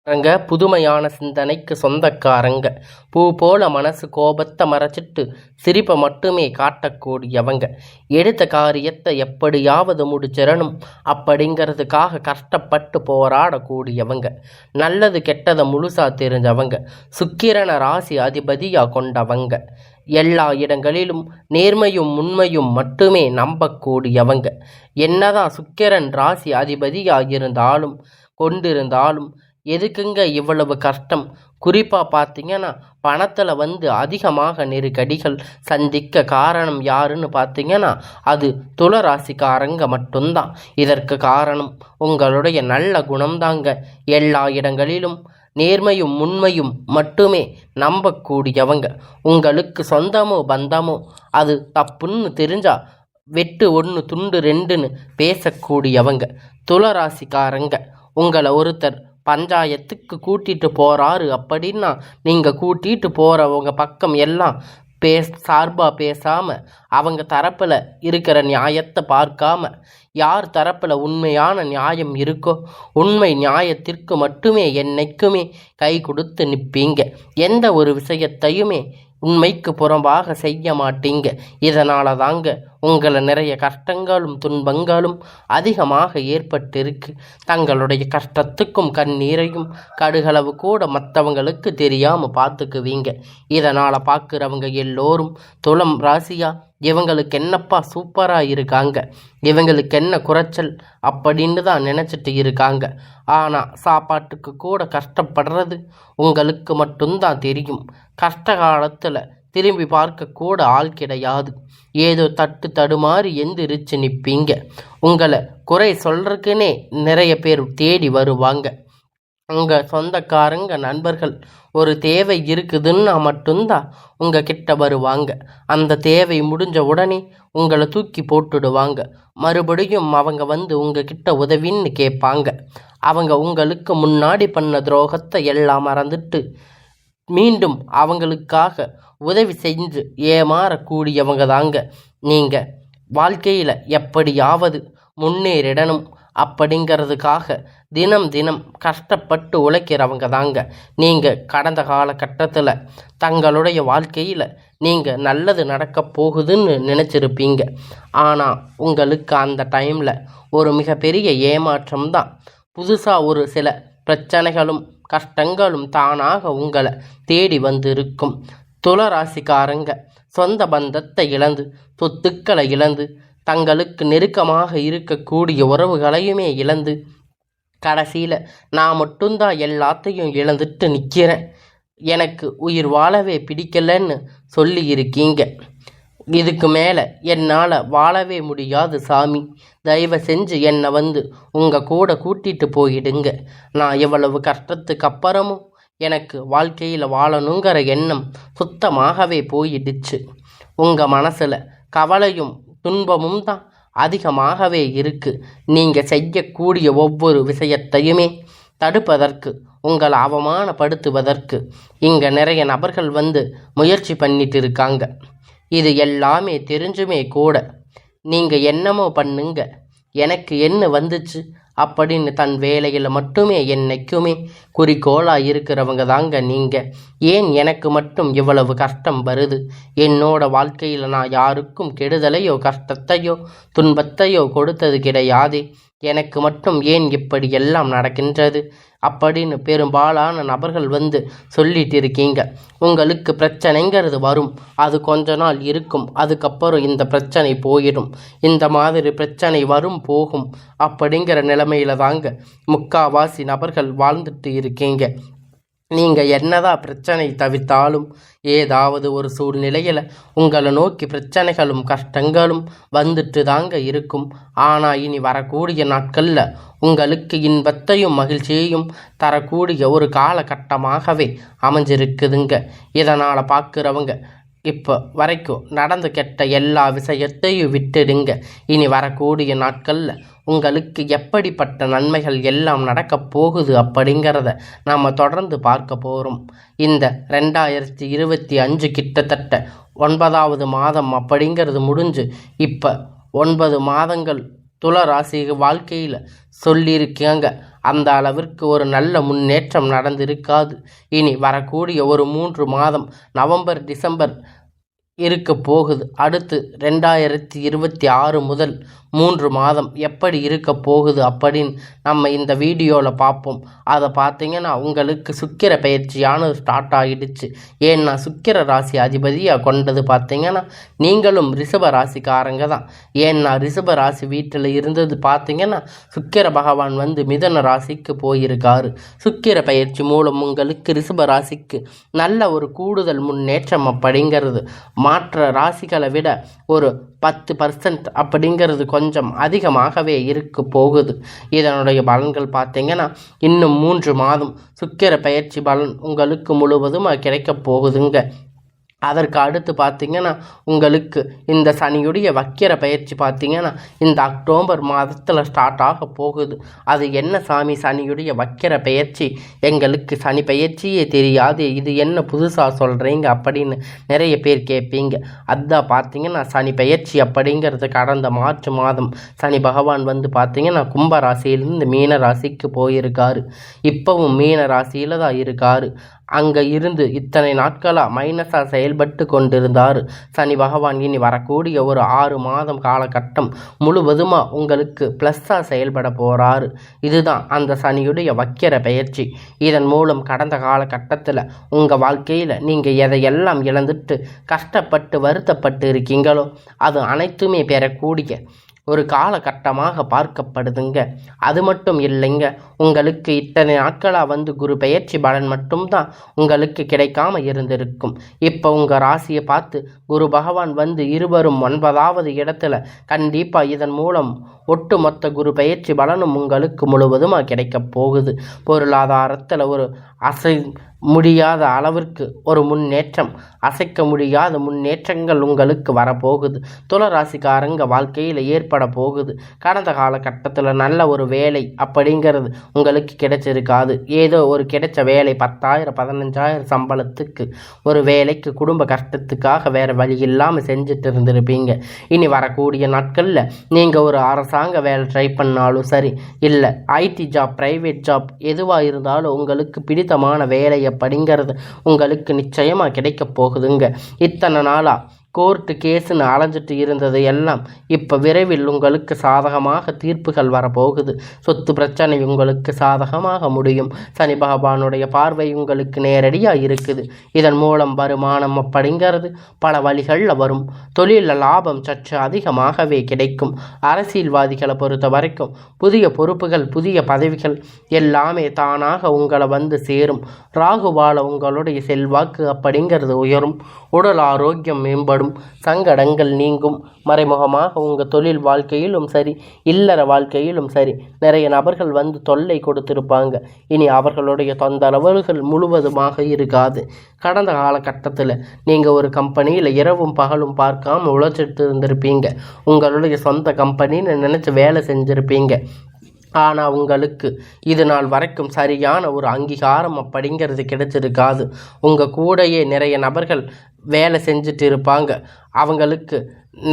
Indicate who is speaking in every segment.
Speaker 1: ரங்க புதுமையான சிந்தனைக்கு சொந்தக்காரங்க. பூ போல மனசு கோபத்தை மறைச்சிட்டு சிரிப்பை மட்டுமே காட்டக்கூடியவங்க. எடுத்த காரியத்தை எப்படியாவது முடிச்சிடணும் அப்படிங்கிறதுக்காக கஷ்டப்பட்டு போராடக்கூடியவங்க. நல்லது கெட்டதை முழுசா தெரிஞ்சவங்க. சுக்கிரனை ராசி அதிபதியாக கொண்டவங்க. எல்லா இடங்களிலும் நேர்மையும் உண்மையும் மட்டுமே நம்பக்கூடியவங்க. என்னதான் சுக்கிரன் ராசி அதிபதியாக இருந்தாலும் கொண்டிருந்தாலும் எதுக்குங்க இவ்வளவு கஷ்டம்? குறிப்பாக பார்த்தீங்கன்னா பணத்தில் அதிகமாக நெருக்கடிகள் சந்திக்க காரணம் யாருன்னு பார்த்தீங்கன்னா அது துளராசிக்காரங்க மட்டும்தான். இதற்கு காரணம் உங்களுடைய நல்ல குணம்தாங்க. எல்லா இடங்களிலும் நேர்மையும் உண்மையும் மட்டுமே நம்பக்கூடியவங்க. உங்களுக்கு சொந்தமோ பந்தமோ அது தப்புன்னு தெரிஞ்சா வெட்டு ஒன்று துண்டு ரெண்டுன்னு பேசக்கூடியவங்க. துளராசிக்காரங்க. உங்களை ஒருத்தர் பஞ்சாயத்துக்கு கூட்டிகிட்டு போகிறாரு அப்படின்னா நீங்கள் கூட்டிகிட்டு போகிறவங்க பக்கம் எல்லாம் சார்பாக பேசாமல் அவங்க தரப்பில் இருக்கிற நியாயத்தை பார்க்காம யார் தரப்பில் உண்மையான நியாயம் இருக்கோ உண்மை நியாயத்திற்கு மட்டுமே என்னைக்குமே கை கொடுத்து நிற்பீங்க. எந்த ஒரு விஷயத்தையுமே உண்மைக்கு புறம்பாக செய்ய மாட்டீங்க. இதனால தாங்க உங்களை நிறைய கஷ்டங்களும் துன்பங்களும் அதிகமாக ஏற்பட்டிருக்கு. தங்களுடைய கஷ்டத்துக்கும் கண்ணீரையும் கடுகளவு கூட மற்றவங்களுக்கு தெரியாமல் பார்த்துக்குவீங்க. இதனால் பார்க்குறவங்க எல்லோரும் துலம் ராசியா இவங்களுக்கு என்னப்பா சூப்பராக இருக்காங்க, இவங்களுக்கு என்ன குறைச்சல் அப்படின்னு தான் நினச்சிட்டு இருக்காங்க. ஆனால் சாப்பாட்டுக்கு கூட கஷ்டப்படுறது உங்களுக்கு மட்டும்தான் தெரியும். கஷ்ட காலத்தில் திரும்பி பார்க்க கூட ஆள் கிடையாது. ஏதோ தட்டு தடுமாறி எந்திரிச்சு நிற்பீங்க. உங்களை குறை சொல்கிறதுக்குன்னே நிறைய பேர் தேடி வருவாங்க. உங்கள் சொந்தக்காரங்க நண்பர்கள் ஒரு தேவை இருக்குதுன்னா மட்டும்தான் உங்கள் கிட்ட வருவாங்க. அந்த தேவை முடிஞ்ச உடனே உங்களை தூக்கி போட்டுடுவாங்க. மறுபடியும் அவங்க உங்கள் கிட்ட உதவின்னு கேட்பாங்க. அவங்க உங்களுக்கு முன்னாடி பண்ண துரோகத்தை எல்லாம் மறந்துட்டு மீண்டும் அவங்களுக்காக உதவி செஞ்சு ஏமாறக்கூடியவங்க தாங்க. நீங்கள் வாழ்க்கையில் எப்படியாவது முன்னேறிடணும் அப்படிங்கிறதுக்காக தினம் தினம் கஷ்டப்பட்டு உழைக்கிறவங்க தாங்க. நீங்கள் கடந்த காலகட்டத்தில் தங்களுடைய வாழ்க்கையில் நீங்கள் நல்லது நடக்க போகுதுன்னு நினச்சிருப்பீங்க. ஆனால் உங்களுக்கு அந்த டைமில் ஒரு மிகப்பெரிய ஏமாற்றம் தான். புதுசாக ஒரு சில பிரச்சனைகளும் கஷ்டங்களும் தானாக உங்களை தேடி வந்திருக்கும். துளராசிக்காரங்க சொந்த பந்தத்தை இழந்து சொத்துக்களை இழந்து தங்களுக்கு நெருக்கமாக இருக்கக்கூடிய உறவுகளையுமே இழந்து கடைசியில் நான் மட்டும்தான் எல்லாத்தையும் இழந்துட்டு நிற்கிறேன், எனக்கு உயிர் வாழவே பிடிக்கலன்னு சொல்லி இருக்கீங்க. இதுக்கு மேலே என்னால் வாழவே முடியாது சாமி, தயவு செஞ்சு என்னை உங்கள் கூட கூட்டிகிட்டு போயிடுங்க. நான் இவ்வளவு கஷ்டத்துக்கு அப்புறமும் எனக்கு வாழ்க்கையில் வாழணுங்கிற எண்ணம் சுத்தமாகவே போயிடுச்சு. உங்கள் மனசில் கவலையும் துன்பமும் தான் அதிகமாகவே இருக்குது. நீங்கள் செய்யக்கூடிய ஒவ்வொரு விஷயத்தையுமே தடுப்பதற்கு உங்களை அவமானப்படுத்துவதற்கு இங்கே நிறைய நபர்கள் முயற்சி பண்ணிட்டு இருக்காங்க. இது எல்லாமே தெரிஞ்சுமே கூட நீங்கள் என்னமோ பண்ணுங்க, எனக்கு என்ன வந்துச்சு அப்படின்னு தன் வேலையில் மட்டுமே என்னைக்குமே குறிக்கோளாக இருக்கிறவங்க தாங்க நீங்கள். ஏன் எனக்கு மட்டும் இவ்வளவு கஷ்டம் வருது? என்னோட வாழ்க்கையில் நான் யாருக்கும் கெடுதலையோ கஷ்டத்தையோ துன்பத்தையோ கொடுத்தது கிடையாது. எனக்கு மட்டும் ஏன் இப்படி எல்லாம் நடக்கின்றது அப்படின்னு பெரும்பாலான நபர்கள் சொல்லிட்டு இருக்கீங்க. உங்களுக்கு பிரச்சனைங்கிறது வரும், அது கொஞ்ச நாள் இருக்கும், அதுக்கப்புறம் இந்த பிரச்சனை போயிடும். இந்த மாதிரி பிரச்சனை வரும் போகும் அப்படிங்கிற நிலைமையில தாங்க முக்காவாசி நபர்கள் வாழ்ந்துட்டு இருக்கீங்க. நீங்கள் என்னதான் பிரச்சனை தவிர்த்தாலும் ஏதாவது ஒரு சூழ்நிலையில் உங்களை நோக்கி பிரச்சனைகளும் கஷ்டங்களும் வந்துட்டு தாங்க இருக்கும். ஆனால் இனி வரக்கூடிய நாட்களில் உங்களுக்கு இன்பத்தையும் மகிழ்ச்சியையும் தரக்கூடிய ஒரு காலகட்டமாகவே அமைஞ்சிருக்குதுங்க. இதனால் பார்க்குறவங்க இப்போ வரைக்கும் நடந்து கெட்ட எல்லா விஷயத்தையும் விட்டுடுங்க. இனி வரக்கூடிய நாட்களில் உங்களுக்கு எப்படிப்பட்ட நன்மைகள் எல்லாம் நடக்கப் போகுது அப்படிங்கிறத நாம் தொடர்ந்து பார்க்க போகிறோம். இந்த 2025 கிட்டத்தட்ட 9வது மாதம் அப்படிங்கிறது முடிஞ்சு இப்போ 9 மாதங்கள் துலா ராசி வாழ்க்கையில் சொல்லியிருக்காங்க. அந்த அளவிற்கு ஒரு நல்ல முன்னேற்றம் நடந்திருக்காது. இனி வரக்கூடிய ஒரு 3 மாதம் நவம்பர் டிசம்பர் இருக்க போகுது. அடுத்து 2026 முதல் 3 மாதம் எப்படி இருக்க போகுது அப்படின்னு நம்ம இந்த வீடியோவில் பார்ப்போம். அதை பார்த்தீங்கன்னா உங்களுக்கு சுக்கிர பயிற்சியானது ஸ்டார்ட் ஆகிடுச்சு. ஏன்னா சுக்கிர ராசி அதிபதியாக கொண்டது பார்த்தீங்கன்னா நீங்களும் ரிஷப ராசிக்காரங்க தான். ஏன்னா ரிஷப ராசி வீட்டில் இருந்தது பார்த்தீங்கன்னா சுக்கிர பகவான் வந்து மிதுன ராசிக்கு போயிருக்காரு. சுக்கிர பயிற்சி மூலம் உங்களுக்கு ரிஷப ராசிக்கு நல்ல ஒரு கூடுதல் முன்னேற்றம் அப்படிங்கிறது மற்ற ராசிகளை விட ஒரு 10% அப்படிங்கிறது கொஞ்சம் அதிகமாகவே இருக்க போகுது. இதனுடைய பலன்கள் பார்த்தீங்கன்னா இன்னும் 3 மாதம் சுக்கிர பயிற்சி பலன் உங்களுக்கு முழுவதும் கிடைக்க போகுதுங்க. அதற்கு அடுத்து பார்த்திங்கன்னா உங்களுக்கு இந்த சனியுடைய வக்கிர பயிற்சி பார்த்திங்கன்னா இந்த அக்டோபர் மாதத்தில் ஸ்டார்ட் ஆக போகுது. அது என்ன சாமி சனியுடைய வக்கிர பயிற்சி, எங்களுக்கு சனி பயிற்சியே தெரியாது, இது என்ன புதுசாக சொல்கிறீங்க அப்படின்னு நிறைய பேர் கேட்பீங்க. அதுதான் பார்த்திங்கன்னா சனி பயிற்சி அப்படிங்கிறது கடந்த மார்ச் மாதம் சனி பகவான் வந்து பார்த்திங்கன்னா கும்ப ராசியிலிருந்து மீன ராசிக்கு போயிருக்காரு. இப்போவும் மீன ராசியில் தான் இருக்காரு. அங்கே இருந்து இத்தனை நாட்களாக மைனஸாக செயல்பட்டு கொண்டிருந்தார் சனி பகவான். இனி வரக்கூடிய ஒரு 6 மாதம் காலகட்டம் முழுவதுமாக உங்களுக்கு ப்ளஸ்ஸாக செயல்பட போகிறாரு. இதுதான் அந்த சனியுடைய வக்கிர பயிற்சி. இதன் மூலம் கடந்த காலகட்டத்தில் உங்கள் வாழ்க்கையில் நீங்கள் எதையெல்லாம் இழந்துட்டு கஷ்டப்பட்டு வருத்தப்பட்டு இருக்கீங்களோ அது அனைத்துமே பெறக்கூடிய ஒரு காலகட்டமாக பார்க்கப்படுதுங்க. அது மட்டும் இல்லைங்க, உங்களுக்கு இத்தனை நாட்களாக வந்து குரு பெயர்ச்சி பலன் மட்டும்தான் உங்களுக்கு கிடைக்காம இருந்திருக்கும். இப்போ உங்கள் ராசியை பார்த்து குரு பகவான் வந்து இருவரும் 9வது இடத்துல கண்டிப்பாக இதன் மூலம் ஒட்டுமொத்த குரு பெயர்ச்சி பலனும் உங்களுக்கு முழுவதுமாக கிடைக்க போகுது. பொருளாதாரத்தில் ஒரு முடியாத அளவிற்கு ஒரு முன்னேற்றம், அசைக்க முடியாத முன்னேற்றங்கள் உங்களுக்கு வரப்போகுது. துளராசிக்காரங்க வாழ்க்கையில் ஏற்பட போகுது. கடந்த காலகட்டத்தில் நல்ல ஒரு வேலை அப்படிங்கிறது உங்களுக்கு கிடைச்சிருக்காது. ஏதோ ஒரு கிடைச்ச வேலை 10,000 15,000 சம்பளத்துக்கு ஒரு வேலைக்கு குடும்ப கஷ்டத்துக்காக வேறு வழி இல்லாமல் செஞ்சுட்டு இருந்திருப்பீங்க. இனி வரக்கூடிய நாட்களில் நீங்கள் ஒரு அரசாங்க வேலை ட்ரை பண்ணாலும் சரி, இல்லை ஐடி ஜாப் ப்ரைவேட் ஜாப் எதுவாக இருந்தாலும் உங்களுக்கு பிடித்தமான வேலை அப்படிங்கிறது உங்களுக்கு நிச்சயமாக கிடைக்க போகுதுங்க. இத்தனை நாளாக கோர்ட்டு கேஸுன்னு அலைஞ்சிட்டு இருந்தது எல்லாம் இப்போ விரைவில் உங்களுக்கு சாதகமாக தீர்ப்புகள் வரப்போகுது. சொத்து பிரச்சனை உங்களுக்கு சாதகமாக முடியும். சனி பகவானுடைய பார்வை உங்களுக்கு நேரடியாக இருக்குது. இதன் மூலம் வருமானம் அப்படிங்கிறது பல வழிகளில் வரும். தொழிலில் லாபம் சற்று அதிகமாகவே கிடைக்கும். அரசியல்வாதிகளை பொறுத்த வரைக்கும் புதிய பொறுப்புகள் புதிய பதவிகள் எல்லாமே தானாக உங்களை வந்து சேரும். ராகுவால உங்களுடைய செல்வாக்கு அப்படிங்கிறது உயரும். உடல் ஆரோக்கியம் மேம்படும். சங்கடங்கள் நீங்கும். மறைமுகமாக உங்கள் தொழில் வாழ்க்கையிலும் சரி இல்லற வாழ்க்கையிலும் சரி நிறைய நபர்கள் வந்து தொல்லை கொடுத்திருப்பாங்க. இனி அவர்களுடைய தொந்தரவுகள் முழுவதுமாக இருக்காது. கடந்த காலகட்டத்தில் நீங்கள் ஒரு கம்பெனியில் இரவும் பகலும் பார்க்காம உழைச்சிட்டு இருந்திருப்பீங்க. உங்களுடைய சொந்த கம்பெனின்னு நினச்சி வேலை செஞ்சுருப்பீங்க. ஆனால் உங்களுக்கு இது நாள் வரைக்கும் சரியான ஒரு அங்கீகாரம் அப்படிங்கிறது கிடைச்சிருக்காது. உங்கள் கூடையே நிறைய நபர்கள் வேலை செஞ்சுட்டு இருப்பாங்க. அவங்களுக்கு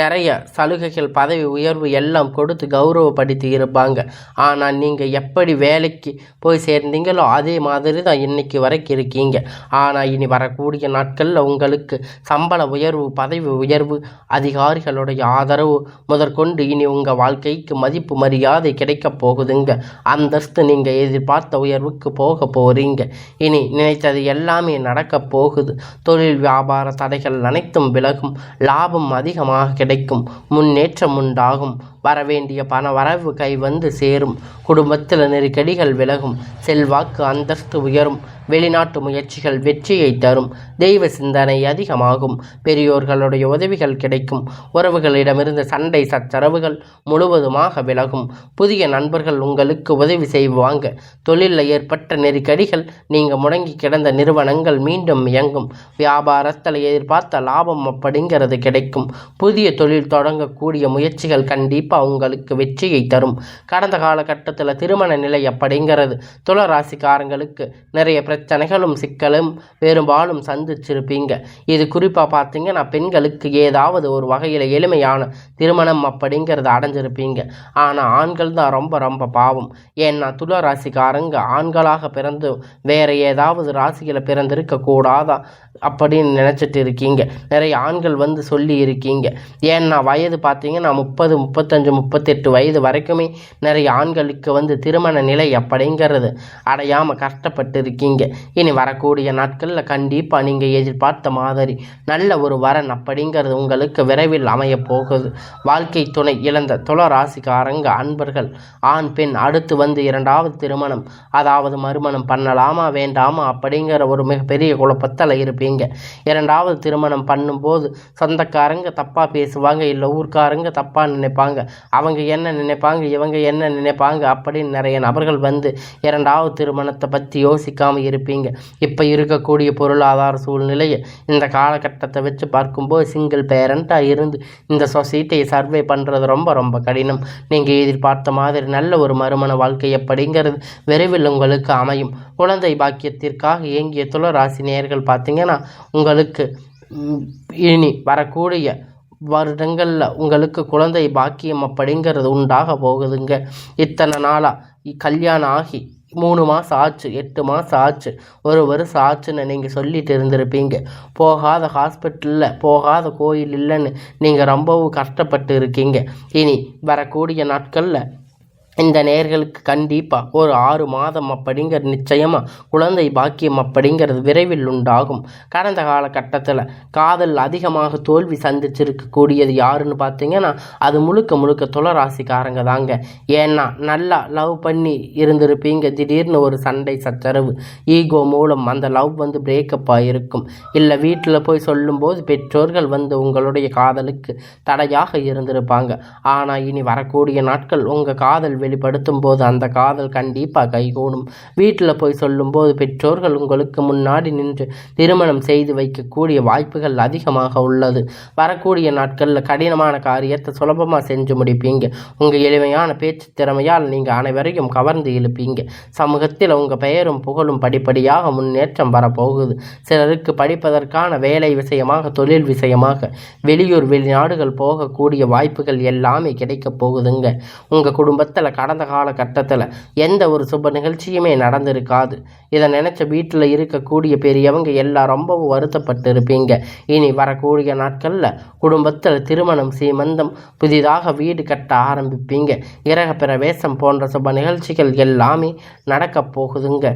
Speaker 1: நிறைய சலுகைகள் பதவி உயர்வு எல்லாம் கொடுத்து கௌரவப்படுத்தி இருப்பாங்க. ஆனால் நீங்கள் எப்படி வேலைக்கு போய் சேர்ந்தீங்களோ அதே மாதிரி தான் இன்றைக்கி வரைக்கும் இருக்கீங்க. ஆனால் இனி வரக்கூடிய நாட்களில் உங்களுக்கு சம்பள உயர்வு பதவி உயர்வு அதிகாரிகளுடைய ஆதரவு முதற்கொண்டு இனி உங்கள் வாழ்க்கைக்கு மதிப்பு மரியாதை கிடைக்க போகுதுங்க. அந்தஸ்து நீங்கள் எதிர்பார்த்த உயர்வுக்கு போக போகிறீங்க. இனி நினைத்தது எல்லாமே நடக்க போகுது. தொழில் வியாபார தடைகள் அனைத்தும் விலகும். லாபம் அதிகமாக கிடைக்கும். முன்னேற்றம் உண்டாகும். வரவேண்டிய பண வரவு கை வந்து சேரும். குடும்பத்தில் நெருக்கடிகள் விலகும். செல்வாக்கு அந்தஸ்து உயரும். வெளிநாட்டு முயற்சிகள் வெற்றியை தரும். தெய்வ சிந்தனை அதிகமாகும். பெரியோர்களுடைய உதவிகள் கிடைக்கும். உறவுகளிடமிருந்து சண்டை சச்சரவுகள் முழுவதுமாக விலகும். புதிய நண்பர்கள் உங்களுக்கு உதவி செய்வாங்க. தொழிலில் ஏற்பட்ட நெருக்கடிகள் நீங்கள் முடங்கி கிடந்த நிறுவனங்கள் மீண்டும் இயங்கும். வியாபாரத்தில் எதிர்பார்த்த லாபம் அப்படிங்கிறது கிடைக்கும். புதிய தொழில் தொடங்கக்கூடிய முயற்சிகள் கண்டிப்பாக கண்டிப்பாக உங்களுக்கு வெற்றியை தரும். கடந்த காலகட்டத்தில் திருமண நிலை அப்படிங்கிறது துளாராசிக்காரங்களுக்கு நிறைய பிரச்சனைகளும் சிக்கலும் பெரும்பாலும் சந்திச்சிருப்பீங்க. இது குறிப்பாக பார்த்தீங்கன்னா பெண்களுக்கு ஏதாவது ஒரு வகையில் எளிமையான திருமணம் அப்படிங்கிறத அடைஞ்சிருப்பீங்க. ஆனால் ஆண்கள் தான் ரொம்ப ரொம்ப பாவம். ஏன்னா துளாராசிக்காரங்க ஆண்களாக பிறந்து வேற ஏதாவது ராசியில் பிறந்திருக்க கூடாதா அப்படின்னு நினச்சிட்டு இருக்கீங்க. நிறைய ஆண்கள் சொல்லி இருக்கீங்க. ஏன்னா வயது பார்த்தீங்கன்னா 30, 35, 38 வயது வரைக்குமே நிறைய ஆண்களுக்கு திருமண நிலை அப்படிங்கிறது அடையாமல் கஷ்டப்பட்டு இருக்கீங்க. இனி வரக்கூடிய நாட்களில் கண்டிப்பாக நீங்கள் எதிர்பார்த்த மாதிரி நல்ல ஒரு வரன் அப்படிங்கிறது உங்களுக்கு விரைவில் அமைய போகுது. வாழ்க்கை துணை இழந்த துளாராசிக்காரங்க அன்பர்கள் ஆண் பெண் அடுத்து இரண்டாவது திருமணம் அதாவது மறுமணம் பண்ணலாமா வேண்டாமா அப்படிங்கிற ஒரு மிகப்பெரிய குழப்பத்தில் இருப்பீங்க. இரண்டாவது திருமணம் பண்ணும்போது சொந்தக்காரங்க தப்பாக பேசுவாங்க, இல்லை ஊர்க்காரங்க தப்பாக நினைப்பாங்க, அவங்க என்ன நினைப்பாங்க இவங்க என்ன நினைப்பாங்க அப்படின்னு நிறைய நபர்கள் இரண்டாவது திருமணத்தை பற்றி யோசிக்காமல் இருப்பீங்க. இப்போ இருக்கக்கூடிய பொருளாதார சூழ்நிலையை இந்த காலகட்டத்தை வச்சு பார்க்கும்போது சிங்கிள் பேரண்ட்டாக இருந்து இந்த சொசைட்டியை சர்வே பண்ணுறது ரொம்ப ரொம்ப கடினம். நீங்கள் எதிர்பார்த்த மாதிரி நல்ல ஒரு மறுமண வாழ்க்கை அப்படிங்கிறது விரைவில் உங்களுக்கு அமையும். குழந்தை பாக்கியத்திற்காக இயங்கிய துளாராசி நேயர்கள் பார்த்தீங்கன்னா உங்களுக்கு இனி வரக்கூடிய வருடங்களில் உங்களுக்கு குழந்தை பாக்கியம் அப்படிங்கிறது உண்டாக போகுதுங்க. இத்தனை நாளாக கல்யாணம் ஆகி 3 மாதம் ஆச்சு, 8 மாதம் ஆச்சு, 1 வருஷம் ஆச்சுன்னு நீங்கள் சொல்லிட்டு இருந்திருப்பீங்க. போகாத ஹாஸ்பிட்டலில் போகாத கோயில் இல்லைன்னு நீங்கள் ரொம்பவும் கஷ்டப்பட்டு இருக்கீங்க. இனி வரக்கூடிய நாட்களில் இந்த நேயர்களுக்கு கண்டிப்பாக ஒரு 6 மாதம் அப்படிங்கிறது நிச்சயமாக குழந்தை பாக்கியம் அப்படிங்கிறது விரைவில் உண்டாகும். கடந்த காலகட்டத்தில் காதல் அதிகமாக தோல்வி சந்திச்சிருக்கக்கூடியது யாருன்னு பார்த்தீங்கன்னா அது முழுக்க துளாராசிக்காரங்க தாங்க. ஏன்னா நல்லா லவ் பண்ணி இருந்திருப்பீங்க. திடீர்னு ஒரு சண்டை சச்சரவு ஈகோ மூலம் அந்த லவ் பிரேக்கப் ஆகிருக்கும். இல்லை வீட்டில் போய் சொல்லும்போது பெற்றோர்கள் உங்களுடைய காதலுக்கு தடையாக இருந்திருப்பாங்க. ஆனால் இனி வரக்கூடிய நாட்கள் உங்கள் காதல் வெளிப்படுத்தும் போது அந்த காதல் கண்டிப்பாக கைகூடும். வீட்டில் போய் சொல்லும்போது பெற்றோர்கள் உங்களுக்கு முன்னாடி நின்று திருமணம் செய்து வைக்கக்கூடிய வாய்ப்புகள் அதிகமாக உள்ளது. வரக்கூடிய நாட்களில் கடினமான காரியத்தை சுலபமாக செஞ்சு முடிப்பீங்க. உங்கள் எளிமையான பேச்சு திறமையால் நீங்கள் அனைவரையும் கவர்ந்து இழுப்பீங்க. சமூகத்தில் உங்கள் பெயரும் புகழும் படிப்படியாக முன்னேற்றம் வரப்போகுது. சிலருக்கு படிப்பதற்கான வேலை விஷயமாக தொழில் விஷயமாக வெளியூர் வெளிநாடுகள் போகக்கூடிய வாய்ப்புகள் எல்லாமே கிடைக்க போகுதுங்க. உங்கள் குடும்பத்தில் கடந்த காலகட்டத்தில் எந்த ஒரு சுப நிகழ்ச்சியுமே நடந்திருக்காது. இதை நினச்ச வீட்டில் இருக்கக்கூடிய பெரியவங்க எல்லாம் ரொம்பவும் வருத்தப்பட்டு இருப்பீங்க. இனி வரக்கூடிய நாட்களில் குடும்பத்தில் திருமணம் சீமந்தம் புதிதாக வீடு கட்ட ஆரம்பிப்பீங்க. கிரக பிரவேசம் போன்ற சுப நிகழ்ச்சிகள் எல்லாமே நடக்க போகுதுங்க.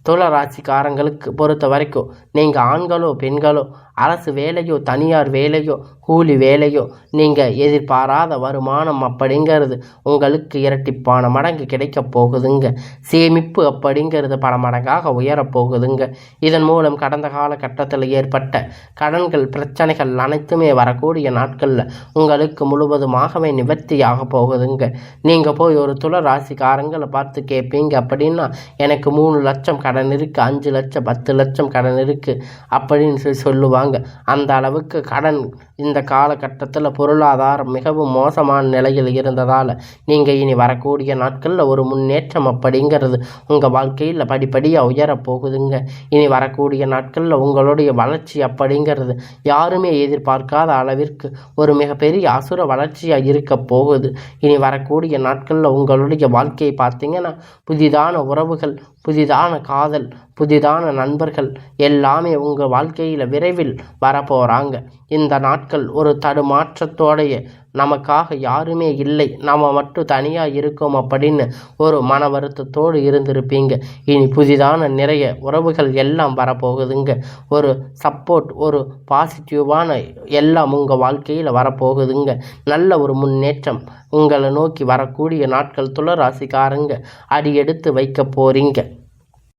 Speaker 1: துளாராசிக்காரங்களுக்கு பொறுத்த வரைக்கும் நீங்கள் ஆண்களோ பெண்களோ அரசு வேலையோ தனியார் வேலையோ கூலி வேலையோ நீங்கள் எதிர்பாராத வருமானம் அப்படிங்கிறது உங்களுக்கு இரட்டிப்பான மடங்கு கிடைக்க போகுதுங்க. சேமிப்பு அப்படிங்கிறது பல மடங்காக உயரப்போகுதுங்க. இதன் மூலம் கடந்த காலகட்டத்தில் ஏற்பட்ட கடன்கள் பிரச்சனைகள் அனைத்துமே வரக்கூடிய நாட்களில் உங்களுக்கு முழுவதுமாகவே நிவர்த்தியாக போகுதுங்க. நீங்கள் போய் ஒரு துளாராசிக்காரங்களை பார்த்து கேட்பீங்க அப்படின்னா எனக்கு 3 லட்சம் கடன் இருக்குது, 5 லட்சம் 10 லட்சம் கடன் இருக்குது அப்படின்னு சொல்லுவாங்க. அந்த அளவுக்கு கடன் இந்த காலகட்டத்தில் பொருளாதாரம் மிகவும் மோசமான நிலையில் இருந்ததால் நீங்கள் இனி வரக்கூடிய நாட்களில் ஒரு முன்னேற்றம் அப்படிங்கிறது உங்கள் வாழ்க்கையில் படிப்படியாக உயரப்போகுதுங்க. இனி வரக்கூடிய நாட்களில் உங்களுடைய வளர்ச்சி அப்படிங்கிறது யாருமே எதிர்பார்க்காத அளவிற்கு ஒரு மிகப்பெரிய அசுர வளர்ச்சியாக இருக்க போகுது. இனி வரக்கூடிய நாட்களில் உங்களுடைய வாழ்க்கையை பார்த்தீங்கன்னா புதிதான உறவுகள், புதிதான காதல், புதிதான நண்பர்கள் எல்லாமே உங்கள் வாழ்க்கையில் விரைவில் வரப்போகிறாங்க. இந்த நாட்கள் ஒரு தடுமாற்றத்தோடைய நமக்காக யாருமே இல்லை, நம்ம மட்டும் தனியாக இருக்கோம் அப்படின்னு ஒரு மன வருத்தத்தோடு இருந்திருப்பீங்க. இனி புதிதான நிறைய உறவுகள் எல்லாம் வரப்போகுதுங்க. ஒரு சப்போர்ட், ஒரு பாசிட்டிவான எல்லாம் உங்கள் வாழ்க்கையில் வரப்போகுதுங்க. நல்ல ஒரு முன்னேற்றம் உங்களை நோக்கி வரக்கூடிய நாட்கள் துளாராசிக்காரங்க அடி எடுத்து வைக்க போகிறீங்க.